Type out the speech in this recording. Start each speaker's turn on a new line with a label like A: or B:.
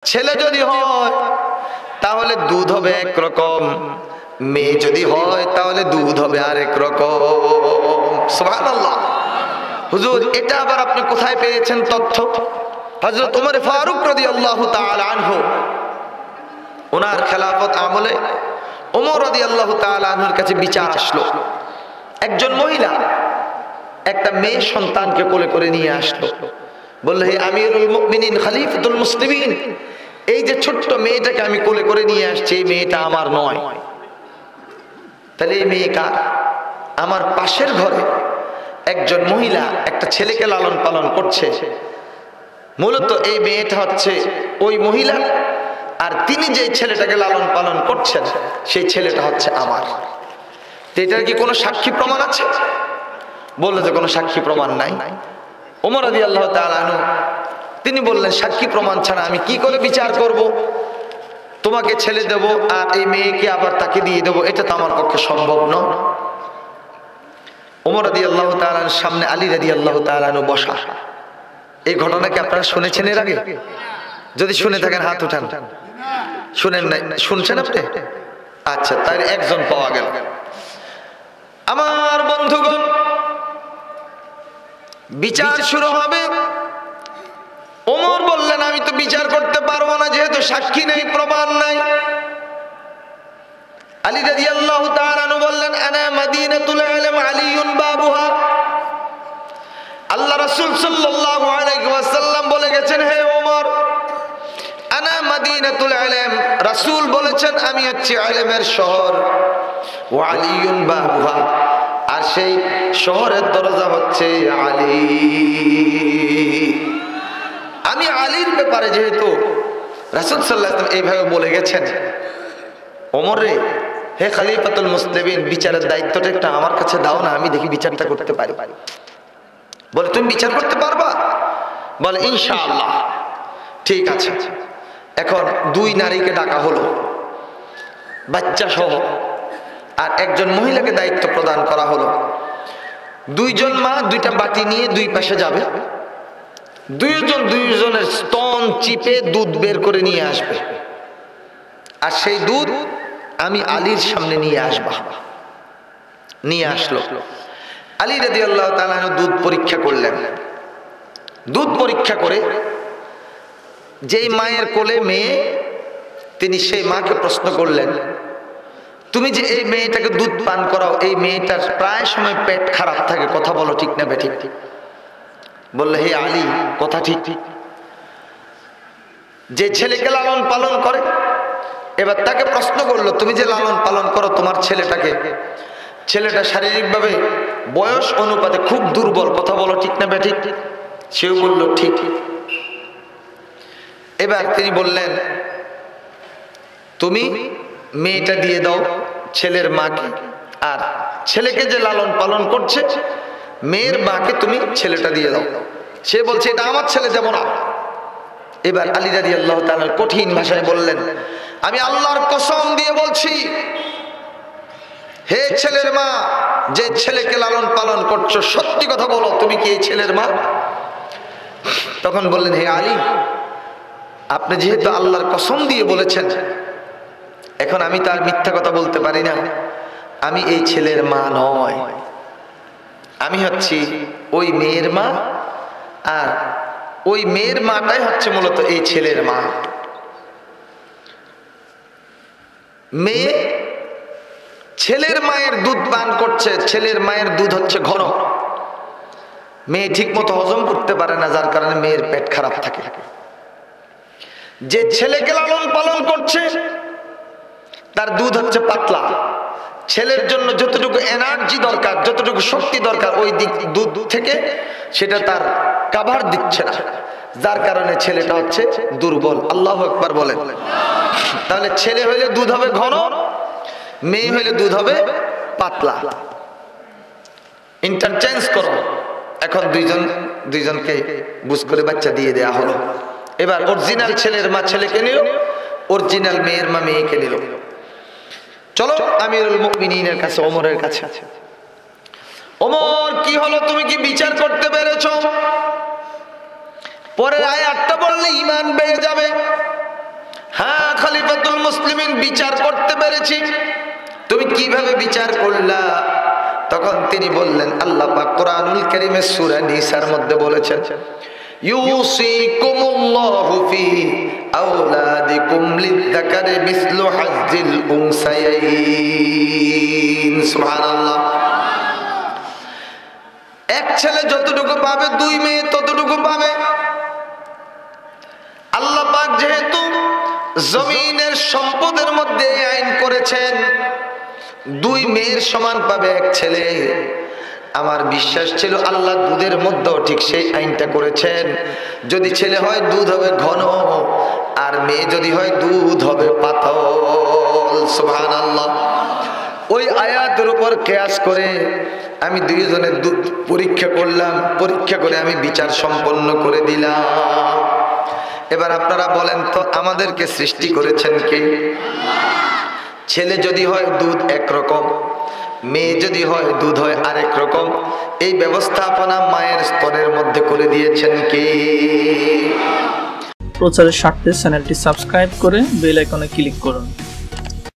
A: ছেলে যদি হয় তাহলে দুধ হবে একরকম, মেয়ে যদি হয় তাহলে দুধ হবে আরেক রকম। সুবহানাল্লাহ। হুজুর এটা আবার আপনি কোথায় পেয়েছেন তথ্য? হযরত ওমর ফারুক রাদিয়াল্লাহু তাআলা আনহু, ওনার খেলাফত আমলে ওমর রাদিয়াল্লাহু তাআলা আনহুর কাছে বিচার আসলো। একজন মহিলা একটা মেয়ে সন্তানকে কোলে করে নিয়ে আসলো। বলল, হে আমিরুল মুমিনিন, খলিফাতুল মুসলিমিন, এই যে ছোট্ট মেয়েটাকে আমি কোলে করে নিয়ে আসছি, এই মেয়েটা আমার নয়। তাহলে এই মেয়ে কার? আমার পাশের ঘরে একজন মহিলা একটা ছেলেকে লালন পালন করছে। মূলত এই মেয়েটা হচ্ছে ওই মহিলা, আর তিনি যে ছেলেটাকে লালন পালন করছেন সেই ছেলেটা হচ্ছে আমার। এটার কি কোনো সাক্ষী প্রমাণ আছে? বললো যে কোনো সাক্ষী প্রমাণ নাই। ওমর রাদিয়াল্লাহু তাআলা আনহু তিনি বললেন, সাক্ষী প্রমাণ ছাড়া আমি কি করে বিচার করব? তোমাকে ছেলে দেব আর এই মেয়েকে আবার তাকে দিয়ে দেব, এটা তো আমার পক্ষে সম্ভব নয়। ওমর রাদিয়াল্লাহু তাআলার সামনে আলী রাদিয়াল্লাহু তাআলা আনহু বসা। এই ঘটনা কি আপনারা শুনেছেন এর আগে? যদি শুনে থাকেন হাত উঠান। শুনেন নাই? শুনছেন আপনি? আচ্ছা, তাই একজন পাওয়া গেল। আমার বন্ধুগণ, বিচার শুরু হবে। ওমর বললেন, আমি তো বিচার করতে পারবো না, যেহেতু সাক্ষী নেই, প্রমাণ নাই। আলী রাদিয়াল্লাহু তাআলা আনহু বললেন, আনা মাদিনাতুল ইলম আলিয়ুন বাবুহা। আল্লাহ রাসূল সাল্লাল্লাহু আলাইহি ওয়াসাল্লাম বলে গেছেন, হে ওমর, আনা মাদিনাতুল ইলম, রাসূল বলেছেন আমি হচ্ছি ইলমের শহর, ওয়া আলিয়ুন বাবুহা, আর সেই শহরের দরজা হচ্ছে আলী। আমি আলীর ব্যাপারে যেহেতু রাসূল সাল্লাল্লাহু আলাইহি ওয়াসাল্লাম এইভাবে বলে গেছেন, ওমর রে, হে খলিফাতুল মুসলিমিন, বিচারের দায়িত্বটা একটু আমার কাছে দাও না, আমি দেখি বিচারটা করতে পারি। বলে, তুমি বিচার করতে পারবা? বলে, ইনশাআল্লাহ। ঠিক আছে। এখন দুই নারীকে ডাকা হলো, বাচ্চা সহ, আর একজন মহিলাকে দায়িত্ব প্রদান করা হলো। দুইজন মা দুইটা বাটি নিয়ে দুই পাশে যাবে, দুইজনের স্তন চিপে দুধ বের করে নিয়ে আসবে, আর সেই দুধ আমি আলীর সামনে নিয়ে আসবা। নিয়ে আসলো। আলী রাদিয়াল্লাহু তাআলা দুধ পরীক্ষা করলেন। দুধ পরীক্ষা করে যেই মায়ের কোলে মেয়ে, তিনি সেই মাকে প্রশ্ন করলেন, তুমি যে এই মেয়েটাকে দুধ পান করাও, এই মেয়েটার প্রায় সময় পেট খারাপ থাকে, কথা বলো ঠিক না বেঠিক? বললে, হে আলী, কথা ঠিক। যে ছেলেকে লালন পালন করে, এবার তাকে প্রশ্ন করলো, তুমি যে লালন পালন করো তোমার ছেলেটাকে, ছেলেটা শারীরিকভাবে বয়স অনুপাতে খুব দুর্বল, কথা বলো ঠিক না বেঠিক? সেও বলল ঠিক। এবার তিনি বললেন, তুমি মেয়েটা দিয়ে দাও ছেলের মাকে, আর ছেলেকে যে লালন পালন করছে মেয়ের মাকে তুমি ছেলেটা দিয়ে দাও। সে বলছে, এটা আমার ছেলে দেব না। এবার আলী রাদিয়াল্লাহু তাআলা কঠিন ভাষায় বললেন, আমি আল্লাহর কসম দিয়ে বলছি, হে ছেলের মা, যে ছেলেকে লালন পালন করছো, সত্যি কথা বলো, তুমি কি এই ছেলের মা? তখন বললেন, হে আলী, আপনি যেহেতু আল্লাহর কসম দিয়ে বলেছেন, এখন আমি তার মিথ্যা কথা বলতে পারি না। আমি এই ছেলের মা নয়, আমি হচ্ছি ওই মেয়ের মা, আর ওই মেয়ের মাটাই হচ্ছে মূলত এই ছেলের মা। মেয়ে ছেলের মায়ের দুধ পান করছে, ছেলের মায়ের দুধ হচ্ছে ঘন। মেয়ে ঠিক মতো হজম করতে পারে না, যার কারণে মেয়ের পেট খারাপ থাকে। যে ছেলেকে লালন পালন করছে তার দুধ হচ্ছে পাতলা, ছেলের জন্য যতটুকু এনার্জি দরকার, যতটুকু শক্তি দরকার, ওই দিক দুধ থেকে সেটা তার কাভার দিচ্ছে না, যার কারণে ছেলেটা হচ্ছে দুর্বল। আল্লাহু আকবার বলেন। তাহলে ছেলে হইলে দুধ হবে ঘন, মেয়ে হইলে দুধ হবে পাতলা। ইন্টারচেঞ্জ করো। এখন দুইজনকে বুঝ করে বাচ্চা দিয়ে দেয়া হলো। এবার অরিজিনাল ছেলের মা ছেলেকে নিল, অরিজিনাল মেয়ের মা মেয়েকে নিল। চলো আমিরুল মুমিনিনের কাছে, ওমরের কাছে। ওমর, কি হলো? তুমি কি বিচার করতে পেরেছো? পরের আয়াতটা বললে ঈমান বেড়ে যাবে। মুসলিমিন বিচার করতে পেরেছি। তুমি কিভাবে বিচার করলা? তখন তিনি বললেন, আল্লাহ পাক কোরআনুল কারীমের সূরা নিসার মধ্যে বলেছেন, ইউসিকুমুল্লাহু ফি আওলাদিকুম লিযযাকারি মিসলু হাজ্জিল উনসায়াইন। সুবহানাল্লাহ। এক ছেলে যতটুকু পাবে, দুই মেয়ে ততটুকু পাবে। আল্লাহ পাক যেহেতু জমিনের সম্পদের মধ্যে আইন করেছেন, দুই মেয়ের সমান পাবে এক ছেলে। আমার বিশ্বাস ছিল আল্লাহ দুধের মধ্যেও ঠিক সেই আইনটা করেছেন। যদি ছেলে হয় দুধ হবে ঘন, আর মেয়ে যদি হয় দুধ হবে পাতল। সুবহানাল্লাহ। ওই আয়াতের উপর কিয়াস করে আমি দুইজনের দুধ পরীক্ষা করলাম, পরীক্ষা করে আমি বিচার সম্পন্ন করে দিলাম। এবার আপনারা বলেন তো, আমাদেরকে সৃষ্টি করেছেন কে? ছেলে যদি হয় দুধ একরকম, মেয়ে যদি হয় দুধ হয় আরেক রকম। এই ব্যবস্থাপনা মায়ের স্তনের মধ্যে করে দিয়েছেন কে?
B: প্রচারের স্বার্থে চ্যানেলটি সাবস্ক্রাইব করে বেল আইকনে ক্লিক করুন।